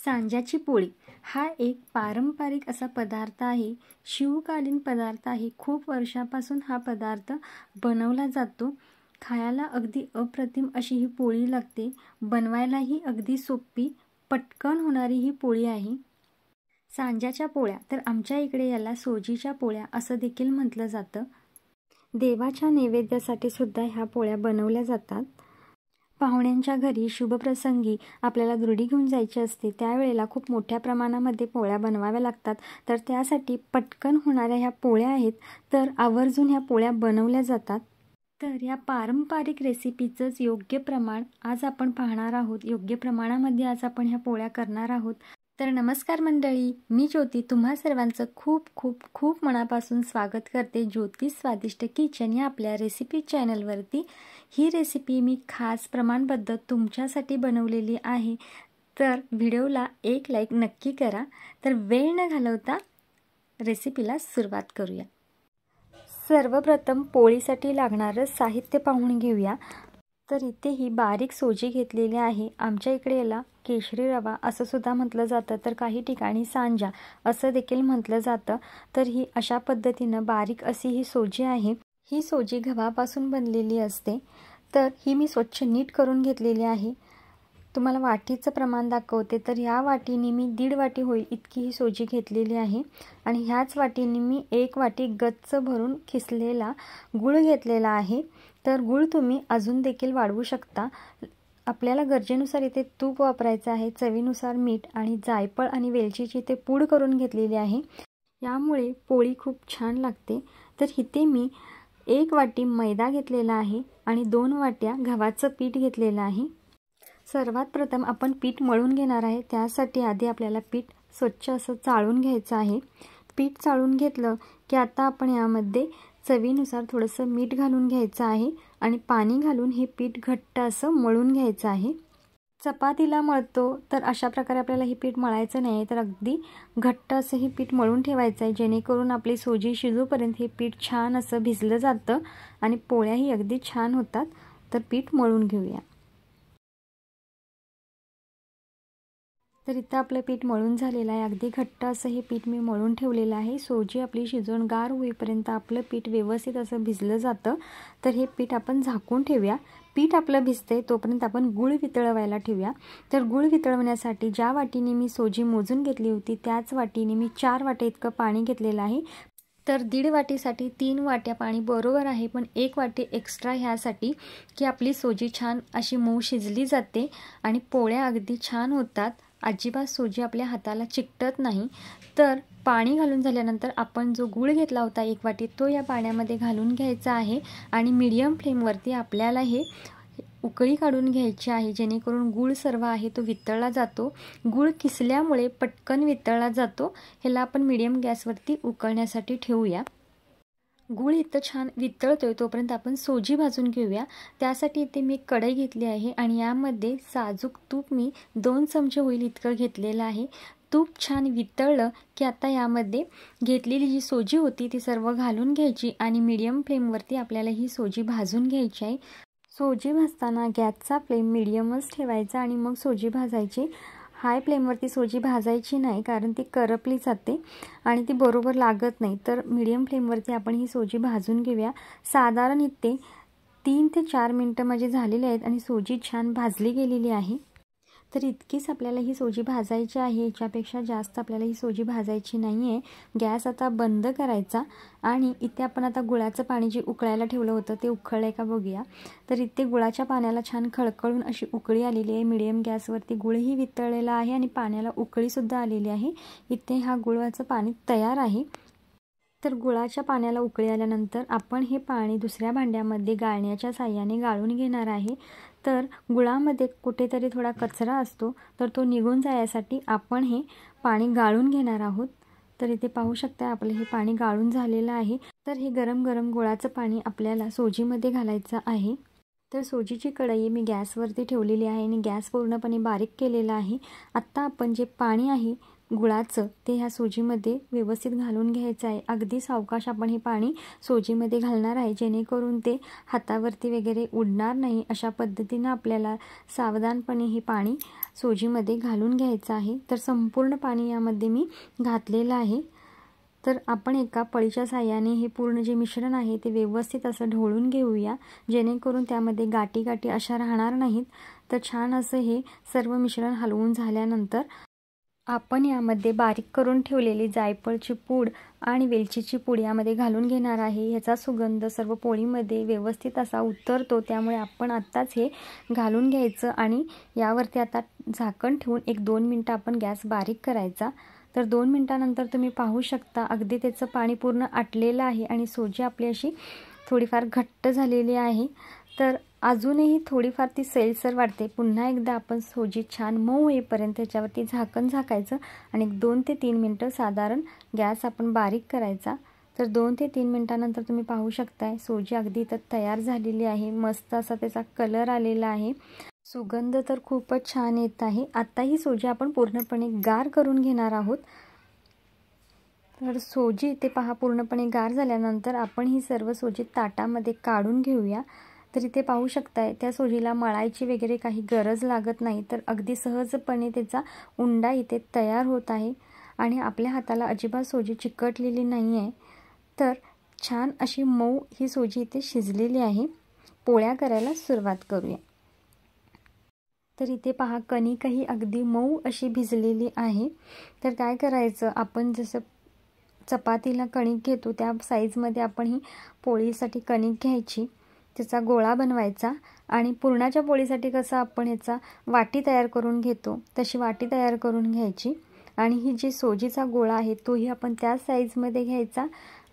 सांज्याची पोळी हा एक पारंपरिक असा पदार्थ आहे. शिवकालीन पदार्थ आहे. खूप वर्षापासून हा पदार्थ बनवला जातो. खायला अगदी अप्रतिम अशी ही पोळी लागते. बनवायलाही अगदी सोपी, पटकन होणारी ही पोळी आहे. सांज्याच्या पोळ्या तर आमच्या इकडे याला सोजीच्या पोळ्या असं देखील म्हटलं जातं. देवाच्या नैवेद्यासाठी सुद्धा ह्या पोळ्या बनवल्या जातात. पाहुण्यांच्या घरी शुभप्रसंगी आपल्याला दुर्डी घेऊन जायची असते, त्यावेळेला खूप मोठ्या प्रमाणामध्ये पोळ्या बनवाव्या लागतात. तर त्यासाठी पटकन होणाऱ्या ह्या पोळ्या आहेत, तर आवर्जून ह्या पोळ्या बनवल्या जातात. तर या पारंपरिक रेसिपीचंच योग्य प्रमाण आज आपण पाहणार आहोत. योग्य प्रमाणामध्ये आज आपण ह्या पोळ्या करणार आहोत. तर नमस्कार मंडळी, मी ज्योती तुम्हा सर्वांचं खूप खूप खूप मनापासून स्वागत करते ज्योती स्वादिष्ट किचन या आपल्या रेसिपी चॅनलवरती. ही रेसिपी मी खास प्रमाणबद्ध तुमच्यासाठी बनवलेली आहे. तर व्हिडिओला एक लाईक नक्की करा. तर वेळ न घालवता रेसिपीला सुरुवात करूया. सर्वप्रथम पोळीसाठी लागणारं साहित्य पाहून घेऊया. तर इथे ही बारीक सोजी घेतलेली आहे. आमच्या इकडे याला केशरी रवा असं सुद्धा म्हटलं जातं, तर काही ठिकाणी सांजा असं देखील म्हटलं जातं. तर ही अशा पद्धतीनं बारीक अशी ही सोजी आहे. ही सोजी गव्हापासून बनलेली असते. तर ही मी स्वच्छ नीट करून घेतलेली आहे. तुम्हाला वाटीचं प्रमाण दाखवते. तर ह्या वाटीने मी 1.5 वाटी होईल इतकी ही सोजी घेतलेली आहे. आणि ह्याच वाटीने मी 1 वाटी गच्च भरून खिसलेला गूळ घेतलेला आहे. तर गूळ तुम्ही अजून देखील वाढवू शकता. आपल्याला गरजेनुसार इथे तूप वापरायचं आहे, चवीनुसार मीठ आणि जायफळ आणि वेलचीची इथे पूड करून घेतलेली आहे. यामुळे पोळी खूप छान लागते. तर इथे मी 1 वाटी मैदा घेतलेला आहे आणि 2 वाट्या गव्हाचं पीठ घेतलेलं आहे. सर्वात प्रथम आपण पीठ मळून घेणार आहे. त्यासाठी आधी आपल्याला पीठ स्वच्छ असं चाळून घ्यायचं आहे. पीठ चाळून घेतलं की आता आपण यामध्ये चवीनुसार थोडंसं मीठ घालून घ्यायचं आहे आणि पाणी घालून हे पीठ घट्ट असं मळून घ्यायचं आहे. चपातीला मळतो तर अशा प्रकारे आपल्याला हे पीठ मळायचं नाही, तर अगदी घट्ट असं हे पीठ मळून ठेवायचं आहे, जेणेकरून आपली सोजी शिजूपर्यंत हे पीठ छान असं भिजलं जातं आणि पोळ्याही अगदी छान होतात. तर पीठ मळून घेऊया. तर इथं आपलं पीठ मळून झालेलं आहे. अगदी घट्ट असं हे पीठ मी मळून ठेवलेलं आहे. सोजी आपली शिजवून गार होईपर्यंत आपलं पीठ व्यवस्थित असं भिजलं जातं. तर हे पीठ आपण झाकून ठेवूया. पीठ आपलं भिजते तोपर्यंत आपण गूळ वितळवायला ठेवूया. तर गूळ वितळवण्यासाठी ज्या वाटीने मी सोजी मोजून घेतली होती त्याच वाटीने मी 4 वाट्या इतकं पाणी घेतलेलं आहे. तर 1.5 वाटीसाठी 3 वाट्या पाणी बरोबर आहे, पण 1 वाटी एक्स्ट्रा ह्यासाठी की आपली सोजी छान अशी मऊ शिजली जाते आणि पोळ्या अगदी छान होतात. अजिबात सोजी आपल्या हाताला चिकटत नाही. तर पाणी घालून झाल्यानंतर आपण जो गूळ घेतला होता 1 वाटी तो या पाण्यामध्ये घालून घ्यायचा आहे आणि मीडियम फ्लेमवरती आपल्याला हे उकळी काढून घ्यायची आहे, जेणेकरून गूळ सर्व आहे तो वितळला जातो. गूळ किसल्यामुळे पटकन वितळला जातो. ह्याला आपण मीडियम गॅसवरती उकळण्यासाठी ठेवूया. गूळ इथं छान वितळतोय तोपर्यंत आपण सोजी भाजून घेऊया. त्यासाठी इथे मी कढई घेतली आहे आणि यामध्ये साजूक तूप मी 2 चमचे होईल इतकं घेतलेलं आहे. तूप छान वितळलं की आता यामध्ये घेतलेली जी सोजी होती ती सर्व घालून घ्यायची आणि मीडियम फ्लेमवरती आपल्याला ही सोजी भाजून घ्यायची आहे. सोजी भाजताना गॅसचा फ्लेम मीडियमच ठेवायचा आणि मग सोजी भाजायची. हाय फ्लेमवरती सोजी भाजायची नाही, कारण ती करपली जाते आणि ती बरोबर लागत नाही. तर मीडियम फ्लेमवरती आपण ही सोजी भाजून घेऊया. साधारण इथे 3 ते 4 मिनटं माझी झालेली आहेत आणि सोजी छान भाजली गेलेली आहे. तर इतकीच आपल्याला ही सोजी भाजायची आहे. याच्यापेक्षा जास्त आपल्याला ही सोजी भाजायची नाही आहे. गॅस आता बंद करायचा आणि इथे आपण आता गुळाचं पाणी जे उकळायला ठेवलं होतं ते उकळलं आहे का बघूया. तर इथे गुळाच्या पाण्याला छान खळखळून अशी उकळी आलेली आहे. मीडियम गॅसवरती गुळही वितळलेला आहे आणि पाण्याला उकळीसुद्धा आलेली आहे. इथे हा गुळाचं पाणी तयार आहे. तर गुळाच्या पाण्याला उकळी आल्यानंतर आपण हे पाणी दुसऱ्या भांड्यामध्ये गाळण्याच्या साहाय्याने गाळून घेणार आहे. तर गुळामध्ये कुठेतरी थोडा कचरा असतो, तर तो निघून जाण्यासाठी आपण हे पाणी गाळून घेणार आहोत. तर इथे पाहू शकता आपलं हे पाणी गाळून झालेलं आहे. तर हे गरम गरम गुळाचं पाणी आपल्याला सोजीमध्ये घालायचं आहे. तर सोजीची कढई मी गॅसवरती ठेवलेली आहे आणि गॅस पूर्णपणे बारीक केलेला आहे। आत्ता आपण जे पाणी आहे गुळाचं ते ह्या सोजीमध्ये व्यवस्थित घालून घ्यायचं आहे। अगदी सावकाश आपण हे पाणी सोजीमध्ये घालणार आहे, जेणेकरून ते हातावरती वगैरे उडणार नाही। अशा पद्धतीने आपल्याला सावधानपणे हे पाणी सोजीमध्ये घालून घ्यायचं आहे। तर संपूर्ण पाणी यामध्ये मी घातलेलं आहे। तर आपण एका पळीच्या साहाय्याने हे पूर्ण जे मिश्रण आहे ते व्यवस्थित असं ढवळून घेऊया, जेणेकरून त्यामध्ये गाठी गाठी अशा राहणार नाहीत। तर छान असं हे सर्व मिश्रण हलवून झाल्यानंतर आपण यामध्ये बारीक करून ठेवलेली जायफळची पूड आणि वेलचीची पूड यामध्ये घालून घेणार आहे। याचा सुगंध सर्व पोळीमध्ये व्यवस्थित असा उतरतो, त्यामुळे आपण आत्ताच हे घालून घ्यायचं आणि यावरती आता झाकण ठेवून 1-2 मिनिटं आपण गॅस बारीक करायचा। तर 2 मिनिटांनंतर तुम्ही पाहू शकता अगदी त्याचं पाणी पूर्ण आटलेलं आहे आणि सोजी आपली अशी थोडीफार घट्ट झालेली आहे। तर अजूनही थोडीफार ती सैलसर वाटते। पुन्हा एकदा आपण सोजी छान मऊ होईपर्यंत त्याच्यावरती झाकण झाकायचं आणि 2 ते 3 मिनिटं साधारण गॅस आपण बारीक करायचा। तर 2 ते 3 मिनिटांनंतर तुम्ही पाहू शकताय सोजी अगदी तर तयार झालेली आहे। मस्त असा त्याचा कलर आलेला आहे, सुगंध तर खूपच छान येत आहे। आता ही सोजी आपण पूर्णपणे गार करून घेणार आहोत। तर सोजी ते पहा पूर्णपणे गार झाल्यानंतर आपण ही सर्व सोजी ताटामध्ये काढून घेऊया। तर इथे पाहू शकताय त्या सोजीला मळायची वगैरे काही गरज लागत नाही, तर अगदी सहजपणे त्याचा उंडा इथे तयार होत आहे आणि आपल्या हाताला अजिबात सोजी चिकटलेली नाही आहे। तर छान अशी मऊ ही सोजी इथे शिजलेली आहे। पोळ्या करायला सुरुवात करूया। तर इथे पहा कणिकही अगदी मऊ अशी भिजलेली आहे। तर काय करायचं, आपण जसं चपातीला कणिक घेतो त्या साईजमध्ये आपण ही पोळीसाठी कणिक घ्यायची, त्याचा गोळा बनवायचा आणि पुरणाच्या पोळीसाठी कसं आपण ह्याचा वाटी तयार करून घेतो तशी वाटी तयार करून घ्यायची आणि ही जी सोजीचा गोळा आहे तोही आपण त्या साईजमध्ये घ्यायचा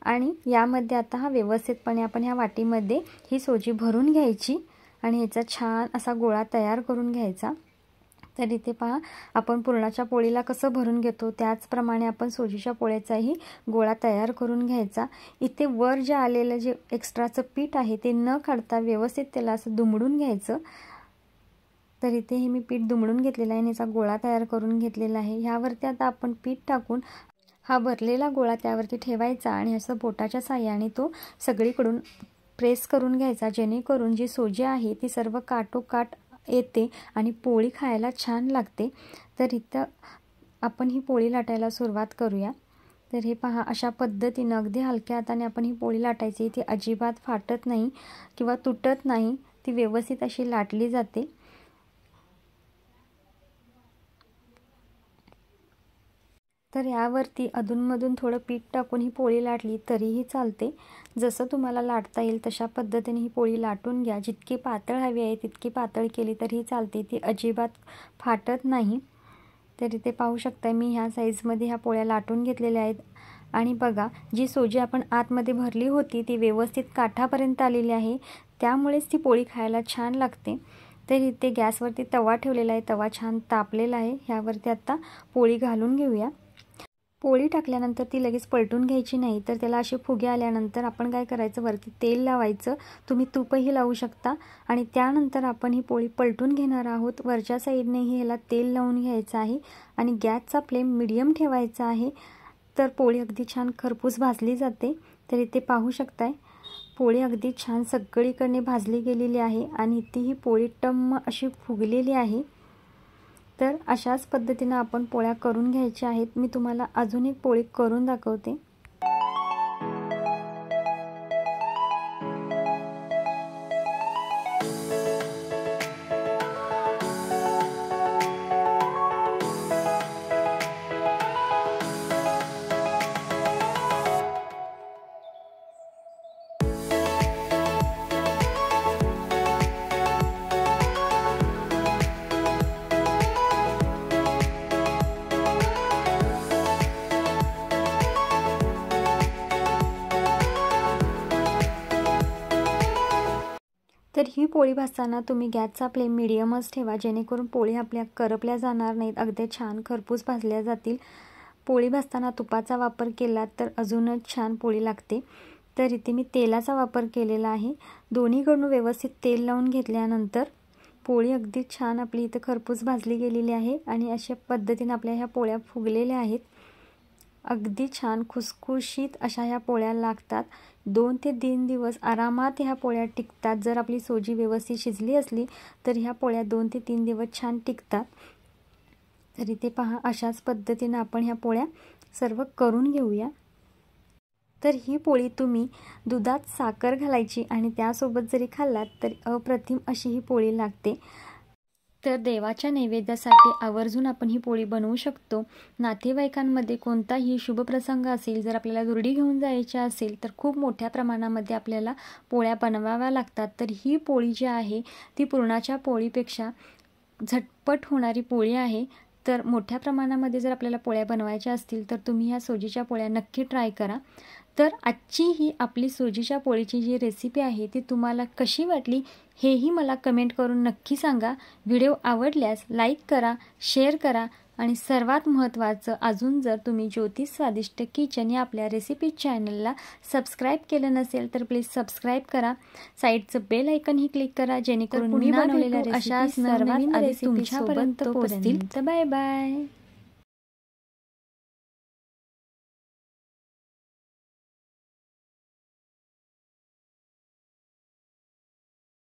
आणि यामध्ये आता हा व्यवस्थितपणे आपण ह्या वाटीमध्ये ही सोजी भरून घ्यायची आणि ह्याचा छान असा गोळा तयार करून घ्यायचा। तर इथे पहा आपण पुरणाच्या पोळीला कसं भरून घेतो त्याचप्रमाणे आपण सोजीच्या पोळ्याचाही गोळा तयार करून घ्यायचा। इथे वर जे आलेलं जे एक्स्ट्राचं पीठ आहे ते न काढता व्यवस्थित त्याला असं दुमडून घ्यायचं। तर इथे हे मी पीठ दुमडून घेतलेलं आहे आणि याचा गोळा तयार करून घेतलेला आहे। ह्यावरती आता आपण पीठ टाकून हा भरलेला गोळा त्यावरती ठेवायचा आणि असं बोटाच्या साहाय्याने तो सगळीकडून प्रेस करून घ्यायचा, जेणेकरून जी सोजी आहे ती सर्व काठोकाठ येते आणि पोळी खायला छान लागते। तर इथं आपण ही पोळी लाटायला सुरुवात करूया। तर हे पहा अशा पद्धतीने अगदी हलक्या हाताने आपण ही पोळी लाटायची, ती अजिबात फाटत नाही किंवा तुटत नाही, ती व्यवस्थित अशी लाटली जाते। तर यावरती अधूनमधून थोडं पीठ टाकून ही पोळी लाटली तरीही चालते, जसं तुम्हाला लाटता येईल तशा पद्धतीने ही पोळी लाटून घ्या। जितकी पातळ हवी आहे तितकी पातळ केली तरीही चालते, ती अजिबात फाटत नाही। तर इथे पाहू शकता मी ह्या साईजमध्ये ह्या पोळ्या लाटून घेतलेल्या आहेत आणि बघा जी सोजी आपण आतमध्ये भरली होती ती व्यवस्थित काठापर्यंत आलेली आहे, त्यामुळेच ती पोळी खायला छान लागते। तर इथे गॅसवरती तवा ठेवलेला आहे, तवा छान तापलेला आहे, ह्यावरती आता पोळी घालून घेऊया। पोळी टाकल्यानंतर ती लगेच पलटून घ्यायची नाही, तर त्याला असे फुगे आल्यानंतर आपण काय करायचं वरती तेल लावायचं, तुम्ही तूपही लावू शकता आणि त्यानंतर आपण ही पोळी पलटून घेणार आहोत। वरच्या साईडनेही ह्याला तेल लावून घ्यायचं आहे आणि गॅसचा फ्लेम मीडियम ठेवायचा आहे, तर पोळी अगदी छान खरपूस भाजली जाते। तर इथे पाहू शकताय पोळी अगदी छान सगळीकडे भाजली गेलेली आहे आणि ती ही पोळी टम्म अशी फुगलेली आहे। तर अशाच पद्धतीने आपण पोळ्या करून घ्यायच्या आहेत। मी तुम्हाला अजून एक पोळी करून दाखवते। तर ही पोळी भाजताना तुम्ही गॅसचा फ्लेम मीडियमच ठेवा, जेणेकरून पोळी आपल्या करपल्या जाणार नाहीत, अगदी छान खरपूस भाजल्या जातील। पोळी भाजताना तुपाचा वापर केला तर अजूनच छान पोळी लागते। तर इथे मी तेलाचा वापर केलेला आहे। दोन्हीकडून व्यवस्थित तेल लावून घेतल्यानंतर पोळी अगदी छान आपली इथे खरपूस भाजली गेलेली आहे आणि अशा पद्धतीने आपल्या ह्या पोळ्या फुगलेल्या आहेत। अगदी छान खुसखुशीत अशा ह्या पोळ्या लागतात। 2 ते 3 दिवस आरामात ह्या पोळ्या टिकतात। जर आपली सोजी व्यवस्थित शिजली असली तर ह्या पोळ्या 2 ते 3 दिवस छान टिकतात। तर इथे पहा, अशाच पद्धतीने आपण ह्या पोळ्या सर्व करून घेऊया। तर ही पोळी तुम्ही दुधात साखर घालायची आणि त्यासोबत जरी खाल्लात तर अप्रतिम अशी ही पोळी लागते। तर देवाच्या नैवेद्यासाठी आवर्जून आपण ही पोळी बनवू शकतो। नातेवाईकांमध्ये कोणताही शुभप्रसंग असेल, जर आपल्याला दुर्डी घेऊन जायची असेल तर खूप मोठ्या प्रमाणामध्ये आपल्याला पोळ्या बनवाव्या लागतात। तर ही पोळी जी आहे ती पुरणाच्या पोळीपेक्षा झटपट होणारी पोळी आहे। तर मोठ्या प्रमाणामध्ये जर आपल्याला पोळ्या बनवायच्या असतील तर तुम्ही ह्या सोजीच्या पोळ्या नक्की ट्राय करा। तर आजची ही आपली सोजीच्या पोळीची जी रेसिपी आहे ती तुम्हाला कशी वाटली हेही मला कमेंट करून नक्की सांगा। व्हिडिओ आवडल्यास लाईक करा, शेअर करा आणि सर्वात महत्त्वाचं, अजून जर तुम्ही ज्योती स्वादिष्ट किचन या आपल्या रेसिपी चॅनलला सबस्क्राईब केलं नसेल तर प्लीज सबस्क्राईब करा। साईडचं बेल आयकन ही क्लिक करा जेणेकरून मी बनवलेल्या अशा सर्वात आधी तुमच्यापर्यंत पोहोचतील। तर बाय बाय।